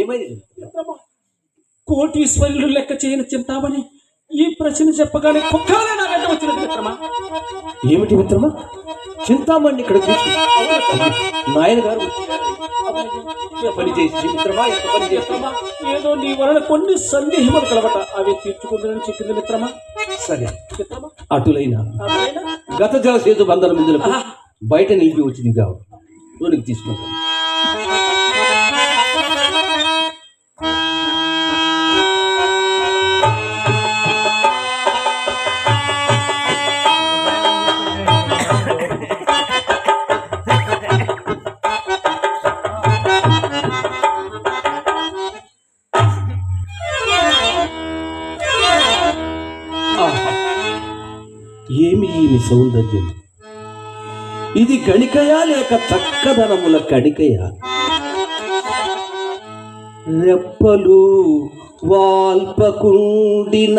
ఏమైంది? కోటీశ్వరులు లెక్క చేయని చింతామణి ఈ ప్రశ్న చెప్పగానే కుక్కలే నా వెంట వచ్చినది మిత్రమా. ఏమిటి మిత్రమా? చింతామణి ఇక్కడ నాయన గారు పని చేసి మిత్రమా, ఎంత పని చేస్తామా? ఏదో నీ వలన కొన్ని సందేహములు కలవట, అవి తీర్చుకుంటుందని చెప్పింది మిత్రమా. సరే మిత్రమా, అటులైన గత జల సేతు బంధన ముందులకు బయట నిలిపి వచ్చింది కావు లోనికి తీసుకుంటాం. ఏమి ఏమి సౌందర్యం! ఇది గణికయా లేక చక్కదనముల కణికయా? రెప్పలు వాల్పకుండిన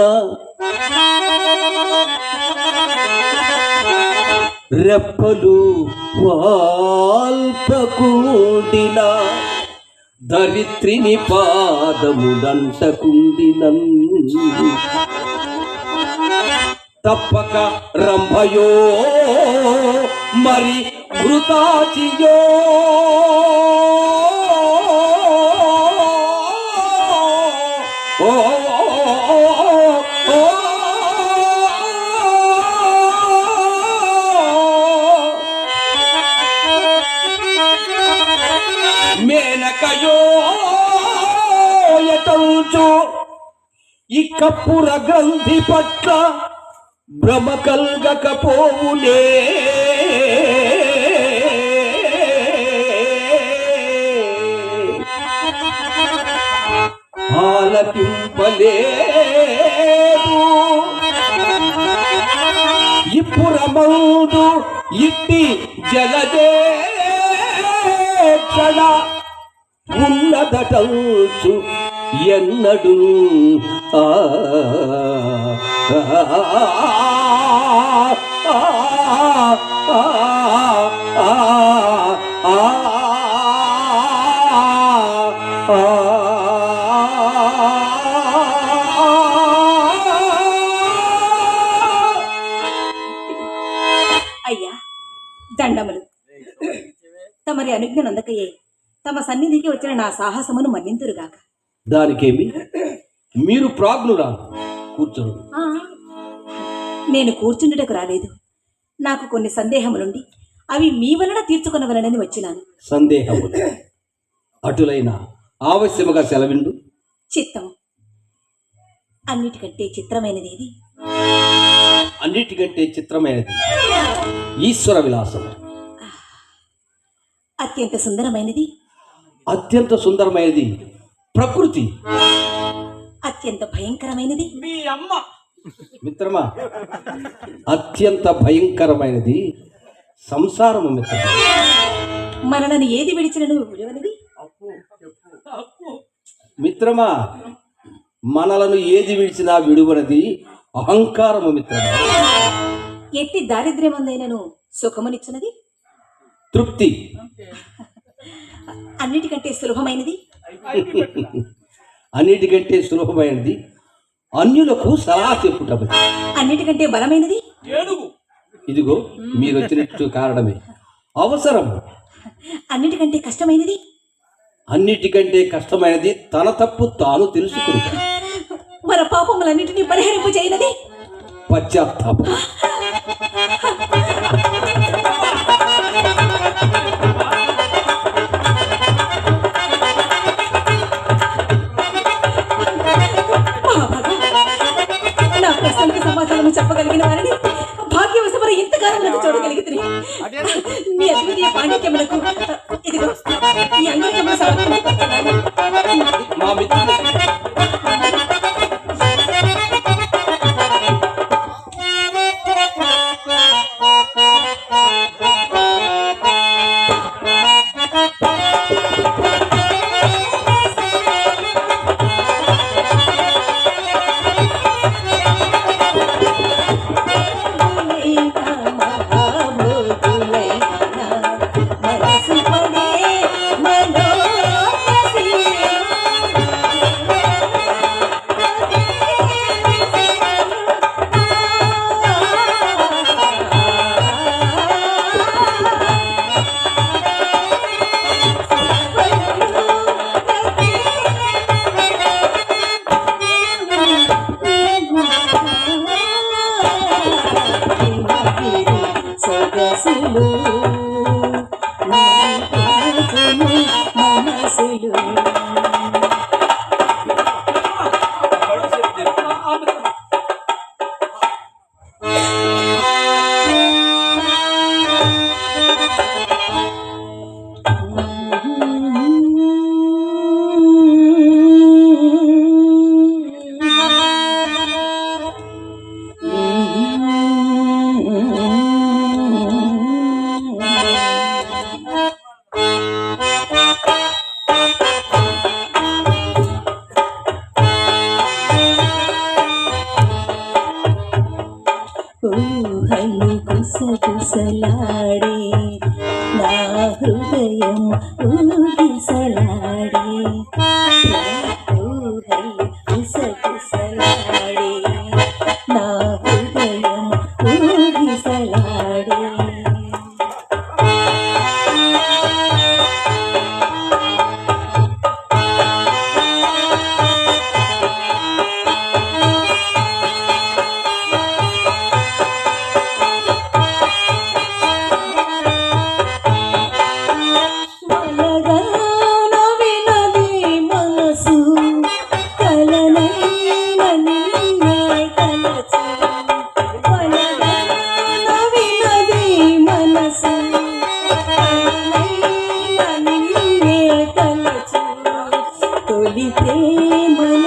రెప్పలు వాల్పకుండిన ధరిత్రిని పాదములంటకుండినన్ తప్పక రంభయో మరి మృతాచియో మేనకయో ఎటంచు ఈ కప్పుర గ్రంథి పట్ల భ్రమ కల్గకపోవులే. ఆలకింపలేదు ఇప్పురమందు ఇట్టి జలదే క్షణ ఉన్నదటంచు ఎన్నడు అయ్యా దండములు. తమరి అనుజ్ఞ నందకయ్యే తమ సన్నిధికి వచ్చిన నా సాహసమును మన్నింతురుగాక. దానికేమి, మీరు ప్రాజ్ఞురా, కూర్చోరు. నేను కూర్చుండుటకు రాలేదు. నాకు కొన్ని సందేహములుండి అవి మీ వలన తీర్చుకొనవలనని వచ్చినాను. సందేహము అటులైన ఆవశ్యముగా సెలవిండు. చిత్తం అన్నిటికంటే చిత్రమైనది ఏది? అన్నిటికంటే చిత్రమైనది ఈశ్వర విలాసం. అత్యంత సుందరమైనది? అత్యంత సుందరమైనది ప్రకృతి. అత్యంత భయంకరమైనది? మీ అమ్మ. మిత్రమా, అత్యంత భయంకరమైనది సంసారము మిత్రమా. మనలను ఏది విడిచినను విలువనిది? మిత్రమా, మనలను ఏది విడిచినా విడువనది అహంకారము మిత్రమా. ఎట్టి దారిద్ర్యమందైనను సుఖమునిచ్చినది తృప్తి. అన్నిటికంటే సులభమైనది? అన్నిటికంటే సులభమైనది అన్యులకు సలహా చెప్పుటది. అన్నిటికంటే బలమైనది? ఇదిగో మీరు వచ్చినట్టు కారణమే అవసరం. అన్నిటికంటే కష్టమైనది? అన్నిటికంటే కష్టమైనది తన తప్పు తాను తెలుసుకుంటా. మన పాపములన్నిటినీ పరిహరింపు చేయనది పశ్చాత్తాపం. నా ప్రశ్నలకు సమాధానం చెప్పగలిగిన వారిని భాగ్యవశమర ఇంతకాలం నాకు చూడగలిగితే మీ అద్వితీయ పాండిత్యములకు ఇదిగో ఈ అంగీకరణ సమర్పించుకుంటున్నాను. మా మిత్రులు మనసు పడే మనోరసి ఊహలు గుసగుసలాడే నా హృదయం ఊగిసలాడే ఊహలు గుసగుసలాడే నా హృదయం ఊగిసలాడే తొలి ప్రేమల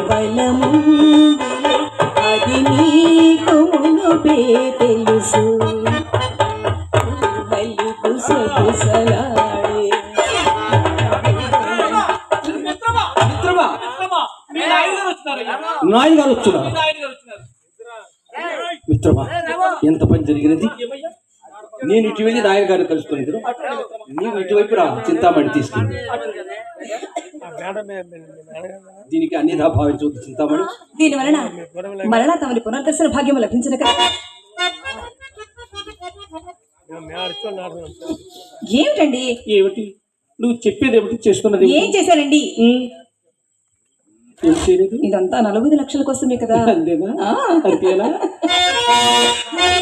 బలముందిలే అది నీకు మునుపే తెలుసు ఊహలు గుసగుసలాడే మిత్రమా మీ నాయన గారు వచ్చినారయ్యా. నాయన గారు వచ్చునా మీ నాయన గారు వచ్చినారు. మిత్రమా ఎంత పని జరిగినది ఏమయ్యా? నేను ఇటు వెళ్ళి నాయన గారిని కలుసుకుని నీవు ఇటువైపు రా చింతామణి తీసుకుంది దీనికి అన్నిదా భావించవద్దు చింతామణి దీని వలన మరలా తమని పునర్దర్శన భాగ్యం లభించిన కదా. ఏమిటండి ఏమిటి నువ్వు చెప్పేది ఏమిటి చేస్తున్నది ఏం చేశారండి? ఏం చేయలేదు ఇదంతా 40 లక్షల కోసమే కదా. అంతేనా ఆ. అంతేనా మరి